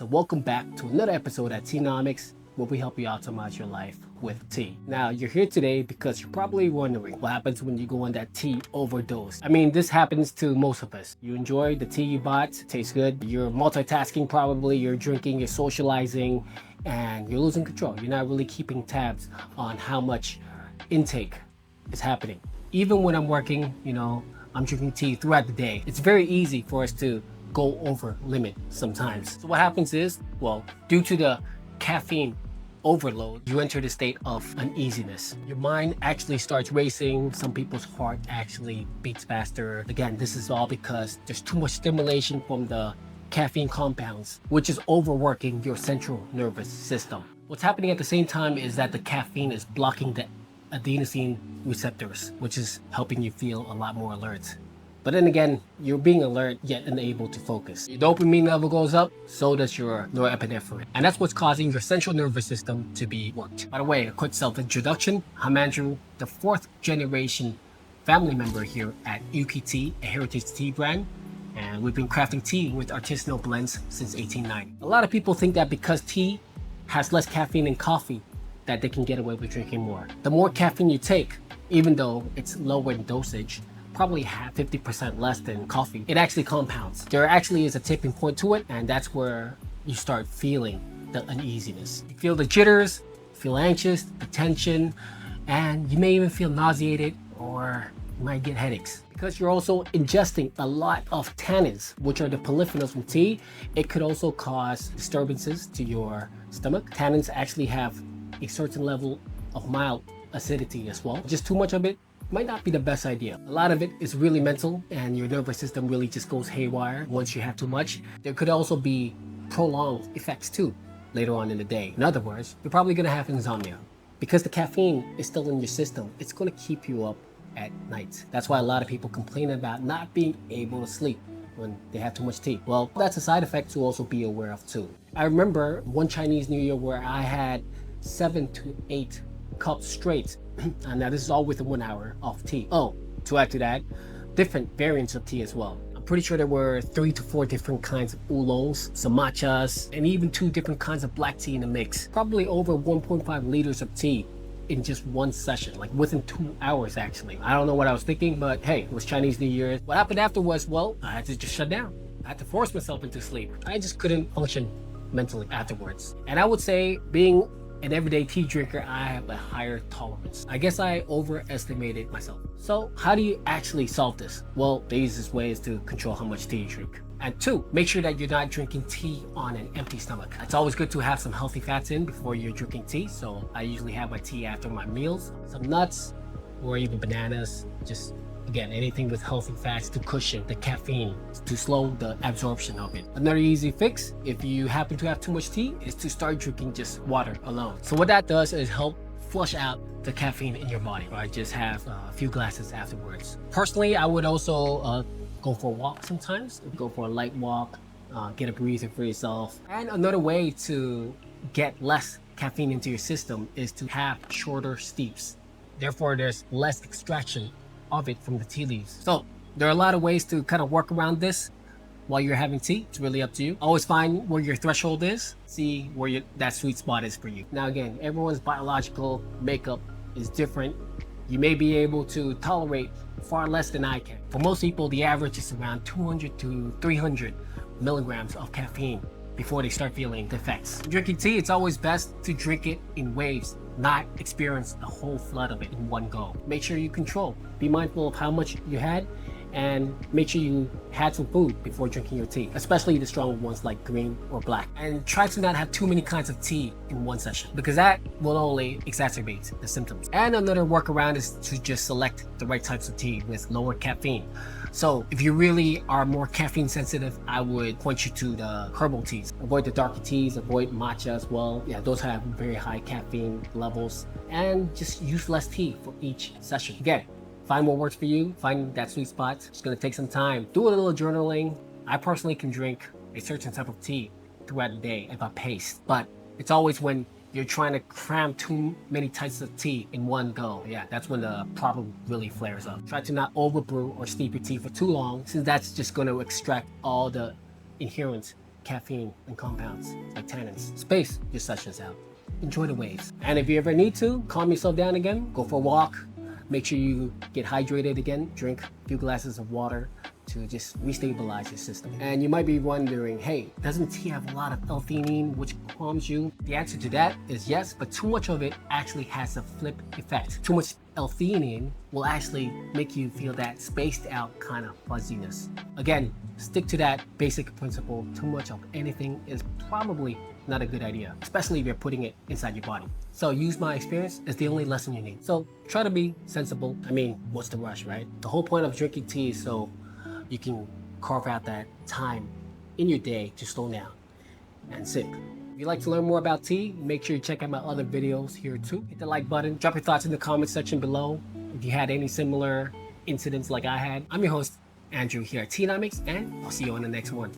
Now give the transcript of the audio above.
So welcome back to another episode at Teanomics, where we help you optimize your life with tea. Now, you're here today because you're probably wondering what happens when you go on that tea overdose. I mean, this happens to most of us. You enjoy the tea you bought, it tastes good. You're multitasking probably, you're drinking, you're socializing, and you're losing control. You're not really keeping tabs on how much intake is happening. Even when I'm working, I'm drinking tea throughout the day. It's very easy for us to go over limit sometimes. So what happens is, due to the caffeine overload, you enter the state of uneasiness. Your mind actually starts racing. Some people's heart actually beats faster. Again, this is all because there's too much stimulation from the caffeine compounds, which is overworking your central nervous system. What's happening at the same time is that the caffeine is blocking the adenosine receptors, which is helping you feel a lot more alert. But then again, you're being alert yet unable to focus. Your dopamine level goes up, so does your norepinephrine. And that's what's causing your central nervous system to be worked. By the way, a quick self-introduction. I'm Andrew, the 4th generation family member here at UKT, a heritage tea brand. And we've been crafting tea with artisanal blends since 1890. A lot of people think that because tea has less caffeine than coffee, that they can get away with drinking more. The more caffeine you take, even though it's lower in dosage, probably 50% less than coffee, it actually compounds. There actually is a tipping point to it, and that's where you start feeling the uneasiness. You feel the jitters, feel anxious, the tension, and you may even feel nauseated, or you might get headaches. Because you're also ingesting a lot of tannins, which are the polyphenols from tea, it could also cause disturbances to your stomach. Tannins actually have a certain level of mild acidity as well. Just too much of it might not be the best idea. A lot of it is really mental, and your nervous system really just goes haywire once you have too much. There could also be prolonged effects too later on in the day. In other words, you're probably gonna have insomnia. Because the caffeine is still in your system, it's gonna keep you up at night. That's why a lot of people complain about not being able to sleep when they have too much tea. Well, that's a side effect to also be aware of too. I remember one Chinese New Year where I had 7 to 8 cups straight. And now this is all within 1 hour of tea. Oh, to add to that, different variants of tea as well. I'm pretty sure there were 3 to 4 different kinds of oolongs, some matchas, and even 2 different kinds of black tea in the mix. Probably over 1.5 liters of tea in just one session, like within 2 hours actually. I don't know what I was thinking, but hey, it was Chinese New Year. What happened after was, I had to just shut down. I had to force myself into sleep. I just couldn't function mentally afterwards. And I would say, being an everyday tea drinker, I have a higher tolerance. I guess I overestimated myself. So how do you actually solve this? Well, the easiest way is to control how much tea you drink. And 2, make sure that you're not drinking tea on an empty stomach. It's always good to have some healthy fats in before you're drinking tea. So I usually have my tea after my meals, some nuts, or even bananas. Just, again, anything with healthy fats to cushion the caffeine, to slow the absorption of it. Another easy fix, if you happen to have too much tea, is to start drinking just water alone. So what that does is help flush out the caffeine in your body, right? Just have a few glasses afterwards. Personally, I would also go for a walk sometimes. Go for a light walk, get a breather for yourself. And another way to get less caffeine into your system is to have shorter steeps. Therefore, there's less extraction of it from the tea leaves. So there are a lot of ways to kind of work around this while you're having tea. It's really up to you. Always find where your threshold is, see where that sweet spot is for you. Now again, everyone's biological makeup is different. You may be able to tolerate far less than I can. For most people, the average is around 200 to 300 milligrams of caffeine before they start feeling the effects. Drinking tea, it's always best to drink it in waves, not experience the whole flood of it in one go. Make sure you control. Be mindful of how much you had, and make sure you had some food before drinking your tea, especially the stronger ones like green or black. And try to not have too many kinds of tea in one session, because that will only exacerbate the symptoms. And another workaround is to just select the right types of tea with lower caffeine. So if you really are more caffeine sensitive, I would point you to the herbal teas. Avoid the darker teas, avoid matcha as well. Yeah, those have very high caffeine levels. And just use less tea for each session. Again, find what works for you, find that sweet spot. It's gonna take some time. Do a little journaling. I personally can drink a certain type of tea throughout the day if I pace, but it's always when you're trying to cram too many types of tea in one go. Yeah, that's when the problem really flares up. Try to not overbrew or steep your tea for too long, since that's just going to extract all the inherent caffeine and compounds like tannins. Space your sessions out. Enjoy the waves. And if you ever need to calm yourself down again, go for a walk. Make sure you get hydrated again. Drink a few glasses of water to just restabilize your system. And you might be wondering, hey, doesn't tea have a lot of L-theanine which calms you? The answer to that is yes, but too much of it actually has a flip effect. Too much L-theanine will actually make you feel that spaced out kind of fuzziness. Again, stick to that basic principle. Too much of anything is probably not a good idea, especially if you're putting it inside your body. So use my experience as the only lesson you need. So try to be sensible. I mean, what's the rush, right? The whole point of drinking tea is so you can carve out that time in your day to slow down and sip. If you'd like to learn more about tea, make sure you check out my other videos here too. Hit the like button, drop your thoughts in the comment section below. If you had any similar incidents like I had. I'm your host, Andrew here at Teanomics, and I'll see you on the next one.